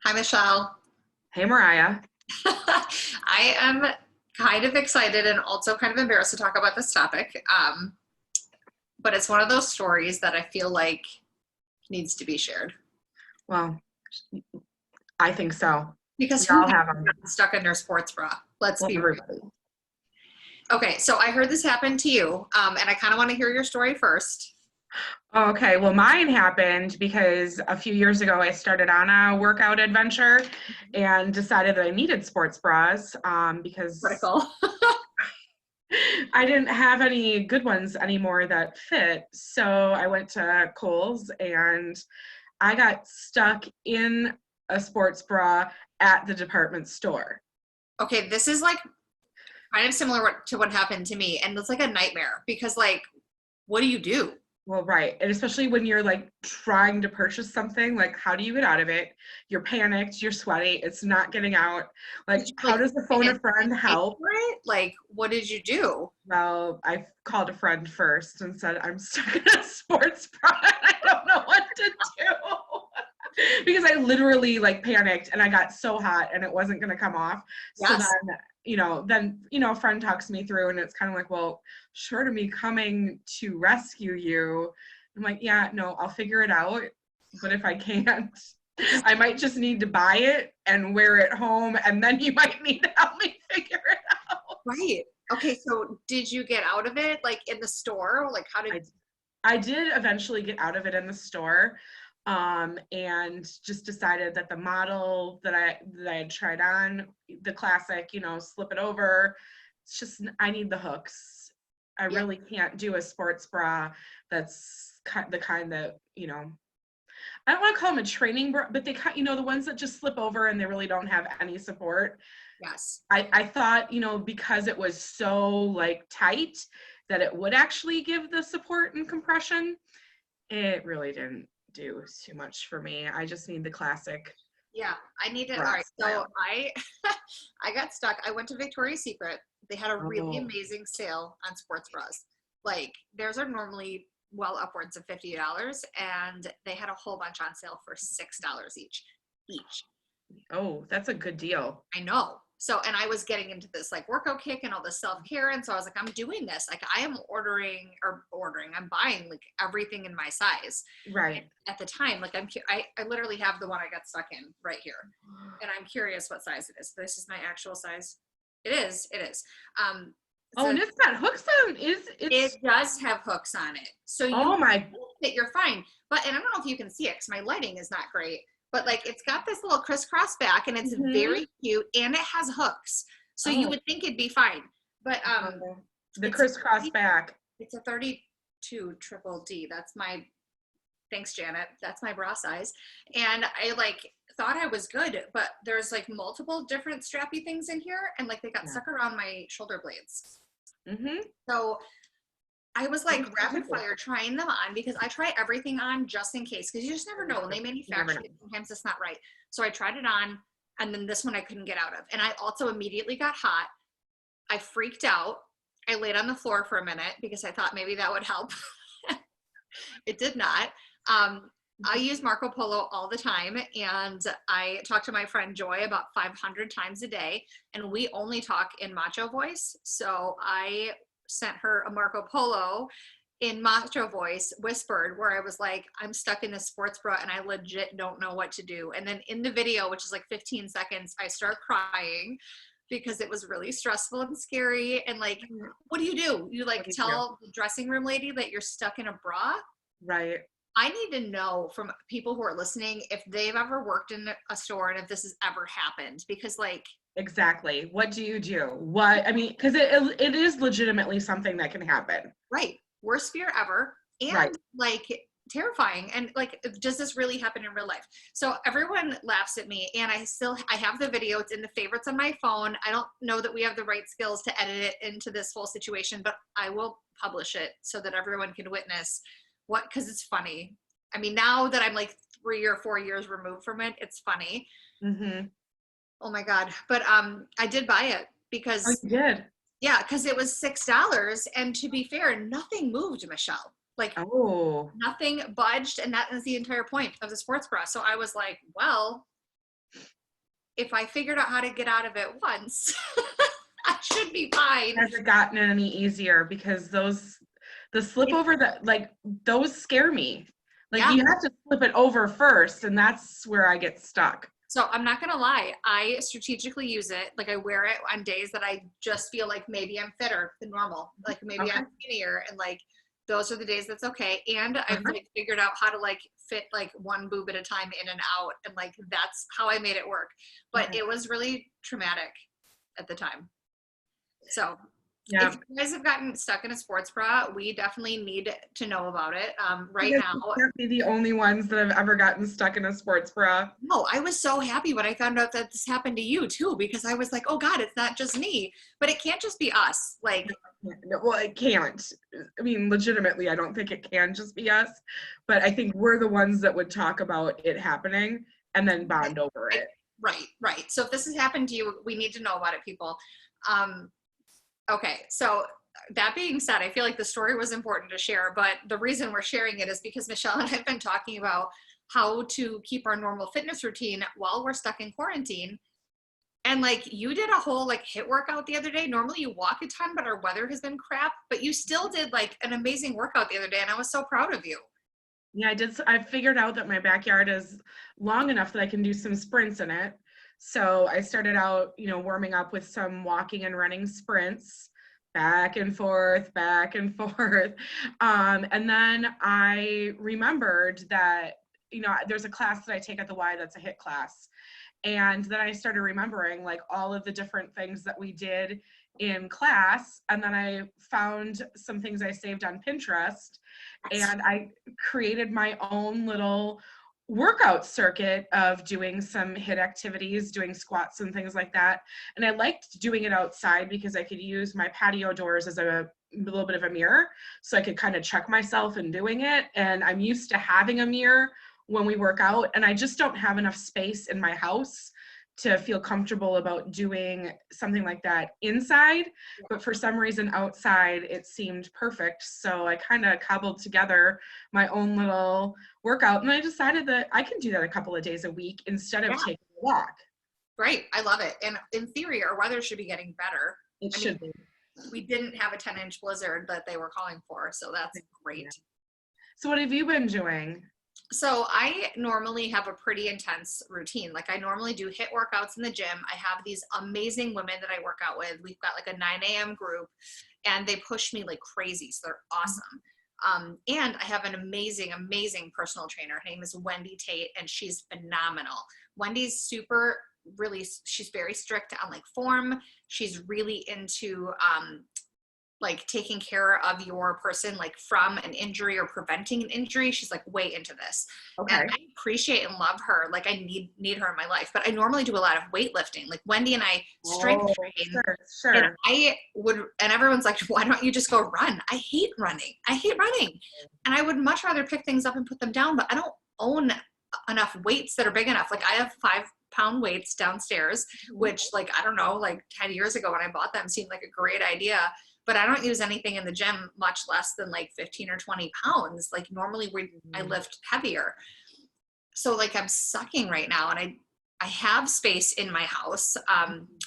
Hi, Michelle. Hey, Mariah. I am kind of excited and also kind of embarrassed to talk about this topic. But it's one of those stories that I feel like needs to be shared Well, I think so. because We who all have them. got stuck in their sports bra? Let's Well, be real. everybody. Okay, so I heard this happen to you, and I kind of want to hear your story first. Okay, well, mine happened because a few years ago I started on a workout adventure and decided that I needed sports bras because Critical. I didn't have any good ones anymore that fit. So I went to Kohl's and I got stuck in a sports bra at the department store. Okay, this is like kind of similar to what happened to me, and it's like a nightmare because, like, what do you do? Well, right. And especially when you're like trying to purchase something, like how do you get out of it? You're panicked, you're sweaty, it's not getting out. Did Like, you how like does the phone a and friend pay help? for it? Like, what did you do? Well, I called a friend first and said, I'm stuck in a sports bra and I don't know what to do. Because I literally like panicked and I got so hot and it wasn't going to come off. So Yes. then, a friend talks me through and it's kind of like, well, short of me coming to rescue you, I'm like, yeah, no, I'll figure it out. But if I can't, I might just need to buy it and wear it home and then you might need to help me figure it out. Right. Okay, so did you get out of it like in the store? Like how did I, I did eventually get out of it in the store, and just decided that the model that I had tried on, the classic, slip it over. It's just I need the hooks. I yeah, really can't do a sports bra that's the kind that I don't want to call them a training bra, but they the ones that just slip over and they really don't have any support. yes. I thought, because it was so like tight that it would actually give the support and compression. It really didn't do too much for me. I just need the classic Yeah, I need it. All bra right. So style. I got stuck. I went to Victoria's Secret. They had a really Oh, amazing sale on sports bras. Like theirs are normally well upwards of $50 and they had a whole bunch on sale for $6 each. oh, that's a good deal. I know. So, and I was getting into this like workout kick and all this self care. And so I was like, I'm doing this. Like, I am I'm buying like everything in my size. And Right. at the time, like, I literally have the one I got stuck in right here. And I'm curious what size it is. This is my actual size. It is. It is. Oh, So and it's got hooks on. it It's does have hooks on it. So you oh my. think that you're fine. But, and I don't know if you can see it because my lighting is not great, but like it's got this little crisscross back and it's Mhm. very cute and it has hooks. So you Oh, would think it'd be fine. But the it's a crisscross 30 back. it's a 32 triple D. That's my thanks, Janet. That's my bra size. And I like thought I was good, but there's like multiple different strappy things in here and like they got Yeah. stuck around my shoulder blades. Mhm. So I was What like did you rapid do? fire trying them on because I try everything on just in case because you just never know when they You never manufacture know. it. Sometimes it's not right. So I tried it on, and then this one I couldn't get out of, and I also immediately got hot. I freaked out. I laid on the floor for a minute because I thought maybe that would help. It did not. I use Marco Polo all the time, and I talk to my friend Joy about 500 times a day, and we only talk in macho voice. So I sent her a Marco Polo in macho voice, whispered, where I was like, I'm stuck in this sports bra and I legit don't know what to do. And then in the video, which is like 15 seconds, I start crying because it was really stressful and scary. And like, what do? You What like did you do? tell the dressing room lady that you're stuck in a bra? Right. I need to know from people who are listening if they've ever worked in a store and if this has ever happened because like Exactly. What do you do? What I mean, because it is legitimately something that can happen. right, worst fear ever Right. and like terrifying and like does this really happen in real life? So everyone laughs at me and I have the video, it's in the favorites on my phone. I don't know that we have the right skills to edit it into this whole situation, but I will publish it so that everyone can witness what, because it's funny. I mean, now that I'm like 3 or 4 years removed from it, it's funny. Mm-hmm. Oh my god. But I did buy it Oh, because you did. yeah, because it was $6 and to be fair, nothing moved, Michelle. Like Oh, nothing budged, and that is the entire point of the sports bra. So I was like, well, if I figured out how to get out of it once, I should be fine. Has it gotten any easier? Because the slip over those scare me. Like Yeah. you have to flip it over first, and that's where I get stuck. So I'm not gonna lie, I strategically use it. Like I wear it on days that I just feel like maybe I'm fitter than normal. Like maybe Okay. I'm skinnier, and like those are the days that's okay. And I've Uh-huh. like figured out how to like fit like one boob at a time in and out, and like that's how I made it work. But Okay. it was really traumatic at the time. So Yeah. if you guys have gotten stuck in a sports bra, we definitely need to know about it. Right Because now, we can't be the only ones that have ever gotten stuck in a sports bra. no, I was so happy when I found out that this happened to you too, because I was like, oh God, it's not just me. But it can't just be us. Like, No, well, it can't. I mean, legitimately, I don't think it can just be us, but I think we're the ones that would talk about it happening and then bond over it. right. So if this has happened to you, we need to know about it, people. Um, okay, so that being said, I feel like the story was important to share, but the reason we're sharing it is because Michelle and I have been talking about how to keep our normal fitness routine while we're stuck in quarantine. And like you did a whole like HIIT workout the other day. Normally you walk a ton, but our weather has been crap, but you still did like an amazing workout the other day. And I was so proud of you. Yeah, I did. I figured out that my backyard is long enough that I can do some sprints in it. So I started out, warming up with some walking and running sprints, back and forth, back and forth. And then I remembered that, there's a class that I take at the Y that's a HIIT class. And then I started remembering like all of the different things that we did in class. And then I found some things I saved on Pinterest, and I created my own little workout circuit of doing some HIIT activities, doing squats and things like that. And I liked doing it outside because I could use my patio doors as a little bit of a mirror. So I could kind of check myself in doing it. And I'm used to having a mirror when we work out, and I just don't have enough space in my house to feel comfortable about doing something like that inside. But for some reason outside, it seemed perfect. So I kind of cobbled together my own little workout, and I decided that I can do that a couple of days a week instead of taking a walk. Right. I love it. And in theory, our weather should be getting better. It should be. We didn't have a 10-inch blizzard that they were calling for. So that's great. Yeah. So what have you been doing? So I normally have a pretty intense routine. Like I normally do HIIT workouts in the gym. I have these amazing women that I work out with. We've got like a 9 a.m. group, and they push me like crazy. So they're awesome. And I have an amazing, amazing personal trainer. Her name is Wendy Tate, and she's phenomenal. Wendy's she's very strict on like form. She's really into like taking care of your person like from an injury or preventing an injury. She's like way into this. Okay. And I appreciate and love her. Like I need her in my life, but I normally do a lot of weightlifting. Like Wendy and I strength train. Sure. And everyone's like, why don't you just go run? I hate running. And I would much rather pick things up and put them down, but I don't own enough weights that are big enough. Like I have 5-pound weights downstairs, which like, I don't know, like 10 years ago when I bought them seemed like a great idea. But I don't use anything in the gym much less than like 15 or 20 pounds. Like normally I lift heavier. So like I'm sucking right now, and I have space in my house.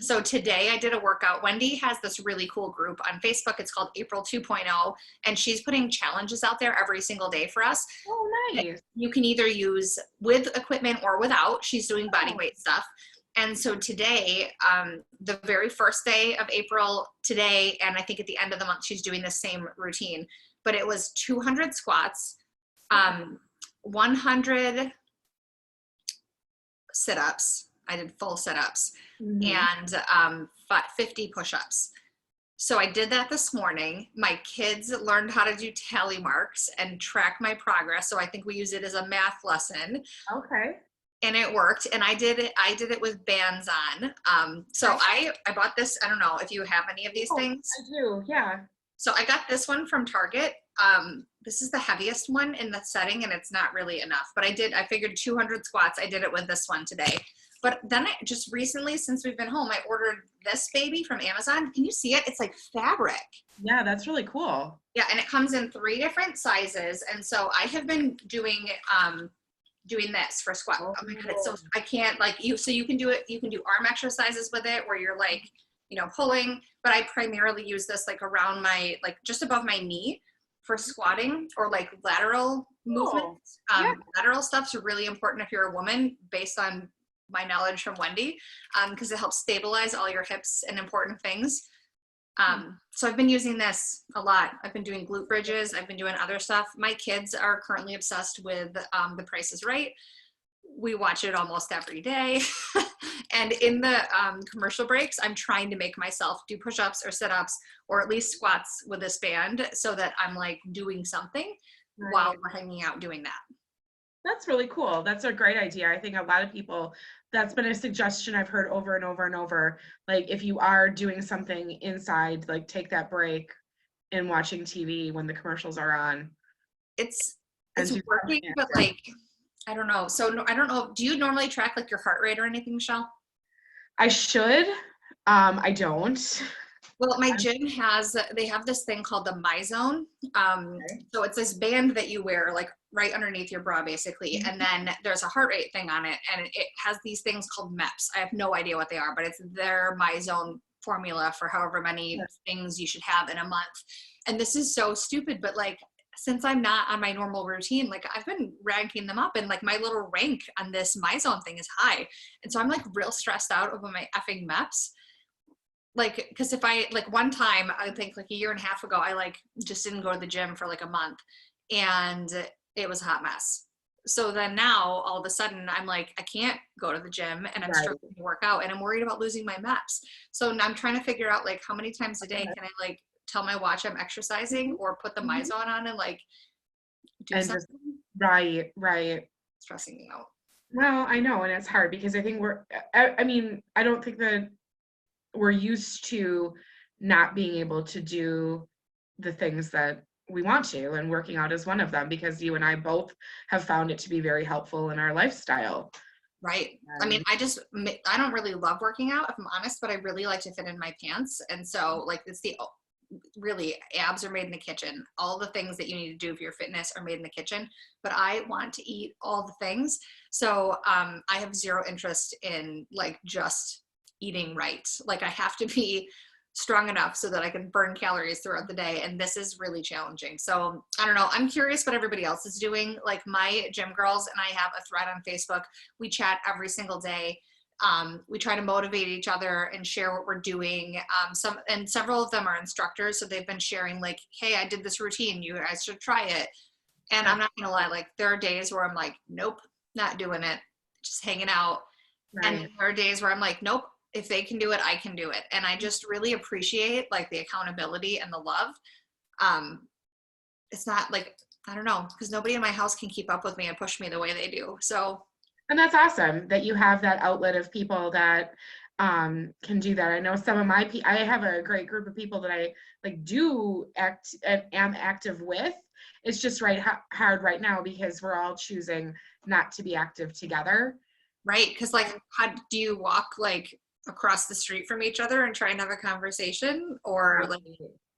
So today I did a workout. Wendy has this really cool group on Facebook. It's called April 2.0, and she's putting challenges out there every single day for us. Oh, nice. You can either use with equipment or without. She's doing body weight stuff. And so today, the very first day of April today, and I think at the end of the month, she's doing the same routine, but it was 200 squats, 100 sit-ups. I did full sit-ups, and 50 push-ups. So I did that this morning. My kids learned how to do tally marks and track my progress. So I think we use it as a math lesson. Okay. And it worked, and I did it with bands on. So I bought this. I don't know if you have any of these things. I do, yeah. So I got this one from Target. This is the heaviest one in the setting, and it's not really enough, but I figured 200 squats. I did it with this one today. But then just recently, since we've been home, I ordered this baby from Amazon. Can you see it? It's like fabric. Yeah, that's really cool. Yeah, and it comes in 3 different sizes. And so I have been doing doing this for squat. Oh. Oh my God, it's so, I can't like you, so you can do it, you can do arm exercises with it where you're like, you know, pulling, but I primarily use this like around my, like just above my knee for squatting or like lateral movements. Yeah. Lateral stuff's really important if you're a woman based on my knowledge from Wendy, because it helps stabilize all your hips and important things. So I've been using this a lot. I've been doing glute bridges. I've been doing other stuff. My kids are currently obsessed with The Price is Right. We watch it almost every day. And in the commercial breaks, I'm trying to make myself do push-ups or sit-ups or at least squats with this band so that I'm like doing something while we're hanging out doing that. That's really cool. That's a great idea. I think a lot of people, that's been a suggestion I've heard over and over and over. Like if you are doing something inside, like take that break and watching TV when the commercials are on. It's And do working, something but active. like, I don't know. So I don't know. Do you normally track like your heart rate or anything, Michelle? I should. I don't. Well, my gym has, they have this thing called the My Zone. So it's this band that you wear like right underneath your bra basically. And then there's a heart rate thing on it and it has these things called MEPs. I have no idea what they are, but it's their My Zone formula for however many things you should have in a month. And this is so stupid, but like, since I'm not on my normal routine, like I've been ranking them up and like my little rank on this My Zone thing is high. And so I'm like real stressed out over my effing MEPs. Like, cause if I, like one time, I think like a year and a half ago, I like just didn't go to the gym for like a month and it was a hot mess. So then now all of a sudden I'm like, I can't go to the gym and I'm struggling to work out and I'm worried about losing my MEPs. So now I'm trying to figure out like how many times a day can I like tell my watch I'm exercising or put the My Zone on and like do And something. just, right. Stressing me out. Well, I know, and it's hard because I think I mean, I don't think that we're used to not being able to do the things that we want to, and working out is one of them because you and I both have found it to be very helpful in our lifestyle. Right. I mean, I don't really love working out if I'm honest, but I really like to fit in my pants. And so like it's really abs are made in the kitchen. All the things that you need to do for your fitness are made in the kitchen, but I want to eat all the things. So I have zero interest in like just eating right. Like I have to be strong enough so that I can burn calories throughout the day. And this is really challenging. So I don't know. I'm curious what everybody else is doing. Like my gym girls and I have a thread on Facebook. We chat every single day. We try to motivate each other and share what we're doing. Several of them are instructors. So they've been sharing like, hey, I did this routine. You guys should try it. And I'm not going to lie. Like there are days where I'm like, nope, not doing it. Just hanging out. And then there are days where I'm like, nope, if they can do it, I can do it. And I just really appreciate like the accountability and the love. It's not like, I don't know, because nobody in my house can keep up with me and push me the way they do. So. And that's awesome that you have that outlet of people that can do that. I know some of I have a great group of people that I like do act and am active with. It's just hard right now because we're all choosing not to be active together. Right. Because like, how do you walk like across the street from each other and try and have a conversation or like?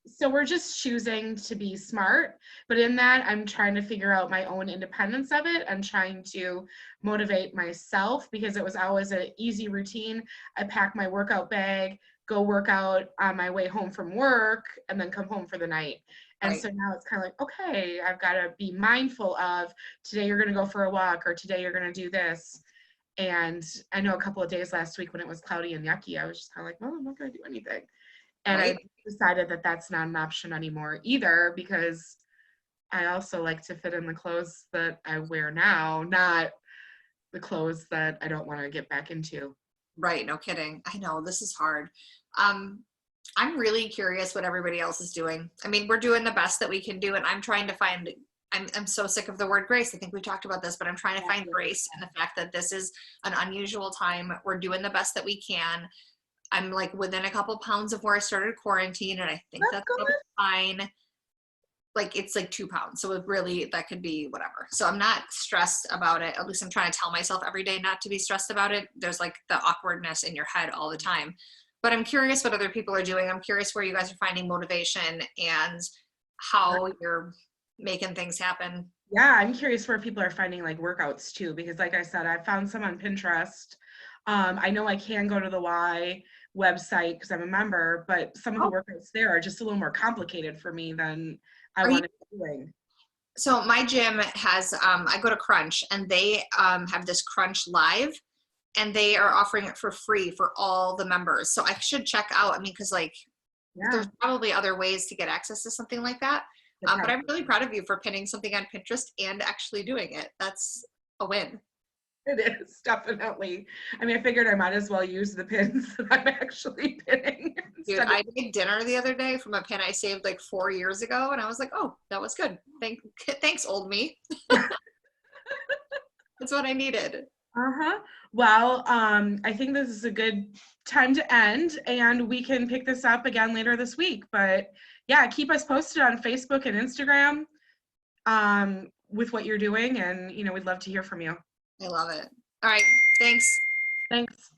So we're just choosing to be smart, but in that I'm trying to figure out my own independence of it. I'm trying to motivate myself because it was always an easy routine. I pack my workout bag, go work out on my way home from work, and then come home for the night. And so now it's kind of like, okay, I've got to be mindful of today you're going to go for a walk or today you're going to do this. And I know a couple of days last week when it was cloudy and yucky, I was just kind of like, well, I'm not going to do anything. And I decided that that's not an option anymore either because I also like to fit in the clothes that I wear now, not the clothes that I don't want to get back into. Right. No kidding. I know this is hard. I'm really curious what everybody else is doing. I mean, we're doing the best that we can do. And I'm trying to find, I'm so sick of the word grace. I think we talked about this, but I'm trying to find grace in the fact that this is an unusual time. We're doing the best that we can. I'm like within a couple pounds of where I started quarantine and I think that's fine. Like it's like 2 pounds. So it really, that could be whatever. So I'm not stressed about it. At least I'm trying to tell myself every day not to be stressed about it. There's like the awkwardness in your head all the time. But I'm curious what other people are doing. I'm curious where you guys are finding motivation and how you're making things happen. Yeah, I'm curious where people are finding like workouts too, because like I said, I found some on Pinterest. I know I can go to the Y website because I'm a member, but some of the Oh, workouts there are just a little more complicated for me than I are you? wanted to be doing. So my gym has, I go to Crunch and they have this Crunch Live and they are offering it for free for all the members. So I should check out, I mean, cause like Yeah, there's probably other ways to get access to something like that. it But I'm probably really proud of you for pinning something on Pinterest and actually doing it. That's a win. it is definitely. I mean, I figured I might as well use the pins that I'm actually pinning Dude, instead of. I made dinner the other day from a pin I saved like 4 years ago, and I was like, "Oh, that was good. Thanks, old me. That's what I needed." Uh-huh. Well, I think this is a good time to end, and we can pick this up again later this week. But yeah, keep us posted on Facebook and Instagram with what you're doing, and we'd love to hear from you. I love it. All right, thanks. Thanks.